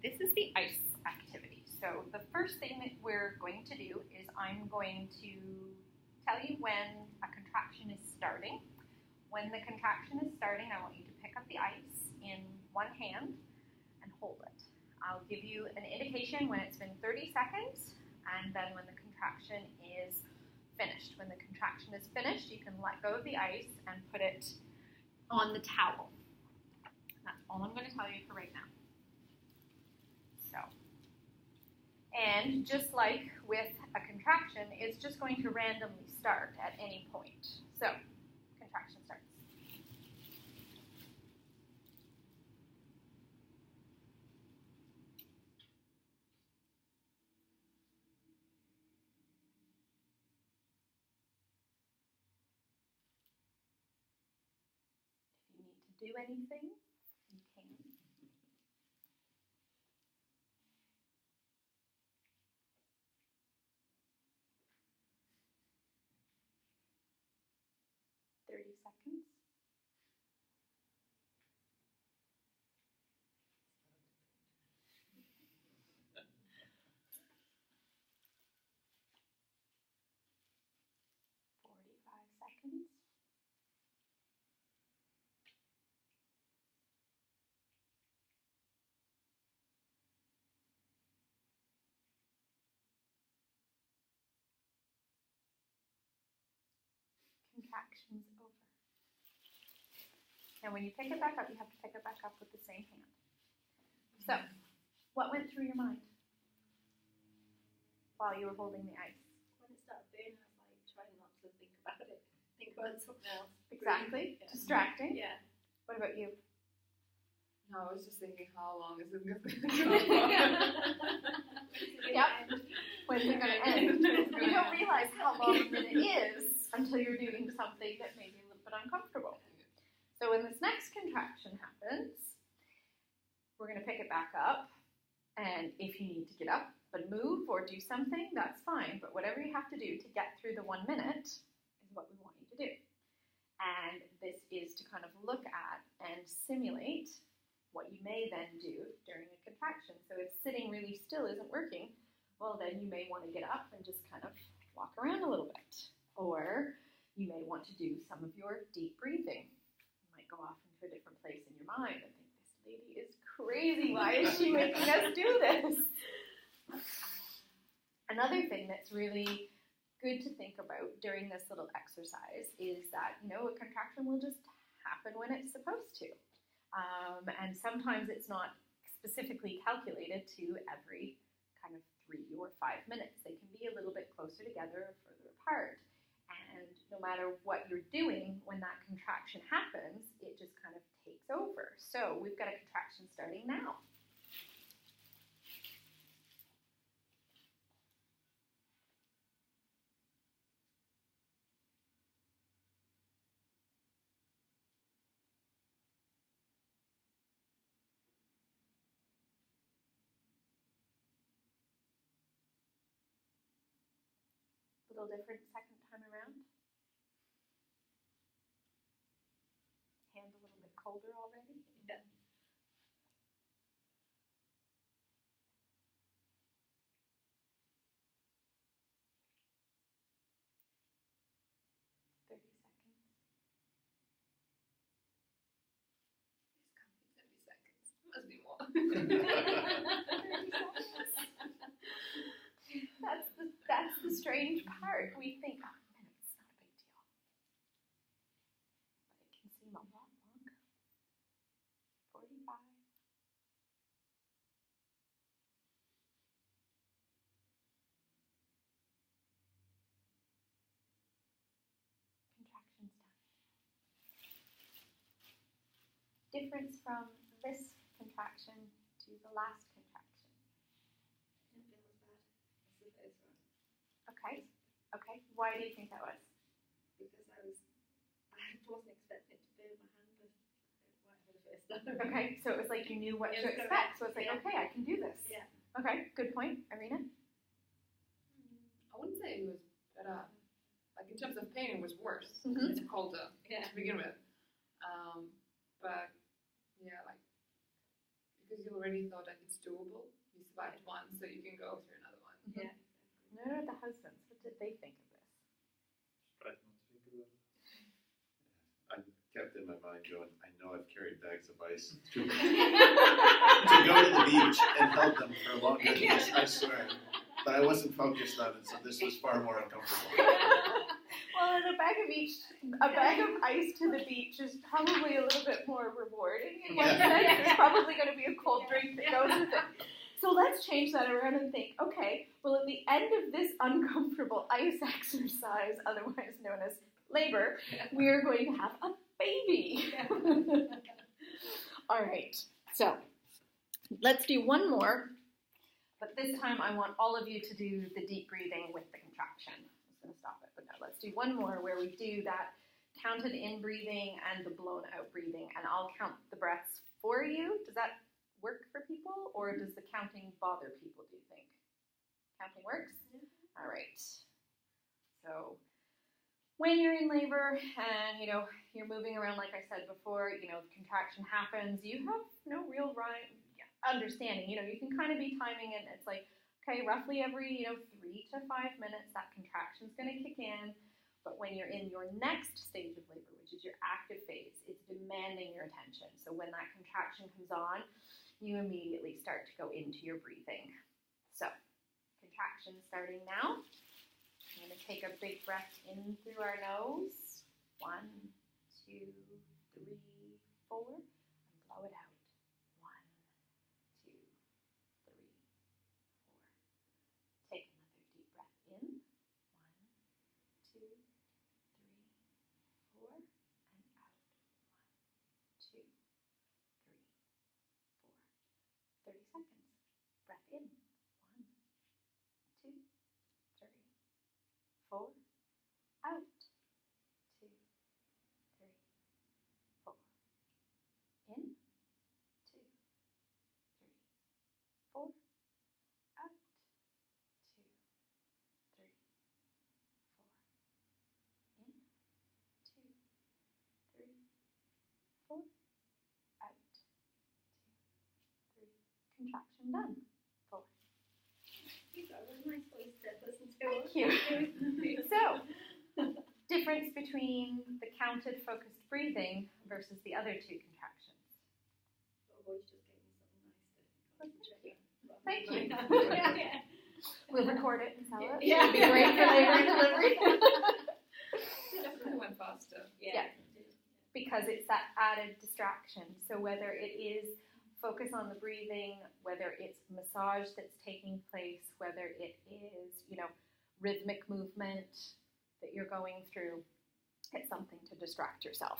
this is the ice activity. So the first thing that we're going to do is I'm going to tell you when a contraction is starting. When the contraction is starting, I want you to pick up the ice in one hand and hold it. I'll give you an indication when it's been 30 seconds, and then when the contraction is finished. When the contraction is finished, you can let go of the ice and put it on the towel. That's all I'm going to tell you for right now. So, and just like with a contraction, it's just going to randomly start at any point. So, contraction starts. If you need to do anything, you can. Seconds. Seconds. Contractions over. And when you pick it back up, you have to pick it back up with the same hand. So, what went through your mind while you were holding the ice? When it started burning, I was like trying not to think about it. Think about something else. Exactly. Yeah. Distracting. Yeah. What about you? No, I was just thinking, how long is it going to go? Yep. When's it going to end? You don't realize how long a minute is until you're doing something that may be a little bit uncomfortable. So when this next contraction happens, we're going to pick it back up. And if you need to get up and move or do something, that's fine. But whatever you have to do to get through the 1 minute is what we want you to do. And this is to kind of look at and simulate what you may then do during a contraction. So if sitting really still isn't working, well, then you may want to get up and just kind of walk around a little bit. Or you may want to do some of your deep breathing. You might go off into a different place in your mind and think, this lady is crazy. Why is she making us do this? Another thing that's really good to think about during this little exercise is that, a contraction will just happen when it's supposed to. And sometimes it's not specifically calculated to every kind of 3 or 5 minutes. They can be a little bit closer together or further apart. And no matter what you're doing, when that contraction happens, it just kind of takes over. So we've got a contraction starting now. A little different second time around. Hand a little bit colder already. Yeah. Must be more. That's the strange part. We think, oh, a minute's not a big deal. But it can seem a lot longer. 45. Contractions done. Difference from this contraction to the last contraction. Didn't feel as bad as the first one. Okay. Okay. Why do you think that was? Because I wasn't expecting it to burn my hand, but whatever the first time. Okay, so it was like you knew what to Yes, expect. So it's like, yeah. okay, I can do this. Yeah. Okay, good point. Irina? I wouldn't say it was better. Like in terms of pain, it was worse. Mhm. It's colder Yeah. to begin with. But yeah, like because you already thought like it's doable. You survived one, so you can go through another one. Yeah. No, the husbands, what did they think of this? Try not to think about it. I kept in my mind going, I know I've carried bags of ice to go to the beach and held them for a long time. I swear. But I wasn't focused on it, so this was far more uncomfortable. Well, and a bag of ice to the beach is probably a little bit more rewarding in one sense. It's probably going to be a cold drink that goes with it. So let's change that around and think, okay, well, at the end of this uncomfortable ice exercise, otherwise known as labor, we are going to have a baby. All right, so let's do one more, but this time I want all of you to do the deep breathing with the contraction. I was going to stop it, but no, let's do one more where we do that counted in breathing and the blown out breathing, and I'll count the breaths for you. Does that work for people, or does the counting bother people, do you think? Counting works? All right. So when you're in labor and, you're moving around, like I said before, the contraction happens, you have no real understanding. You can kind of be timing it. It's like, okay, roughly every, 3 to 5 minutes, that contraction's going to kick in. But when you're in your next stage of labor, which is your active phase, it's demanding your attention. So when that contraction comes on, you immediately start to go into your breathing. So, contraction starting now. I'm going to take a big breath in through our nose. 1, 2, 3, 4. And blow it out. 1, 2, 3, 4. Take another deep breath in. 1, 2, 3, 4. And out. 1, 2, 3, 4. 30 seconds. Breath in. 1, 2, 3, 4. Out. 2, 3, 4. In. 2, 3, 4. Out. 2, 3, 4. In. 2, 3, 4. Out. 2, 3. Contraction done. 4. That was a nice voice to listen to. Thank you. So, difference between the counted focused breathing versus the other two contractions. Your voice just gave me something nice to Thank you. Yeah. We'll record it and sell it. Yeah. It'll be great for labor and delivery. Definitely went faster. Yeah. Because it's that added distraction. So whether it is focus on the breathing, whether it's massage that's taking place, whether it is, rhythmic movement that you're going through, it's something to distract yourself.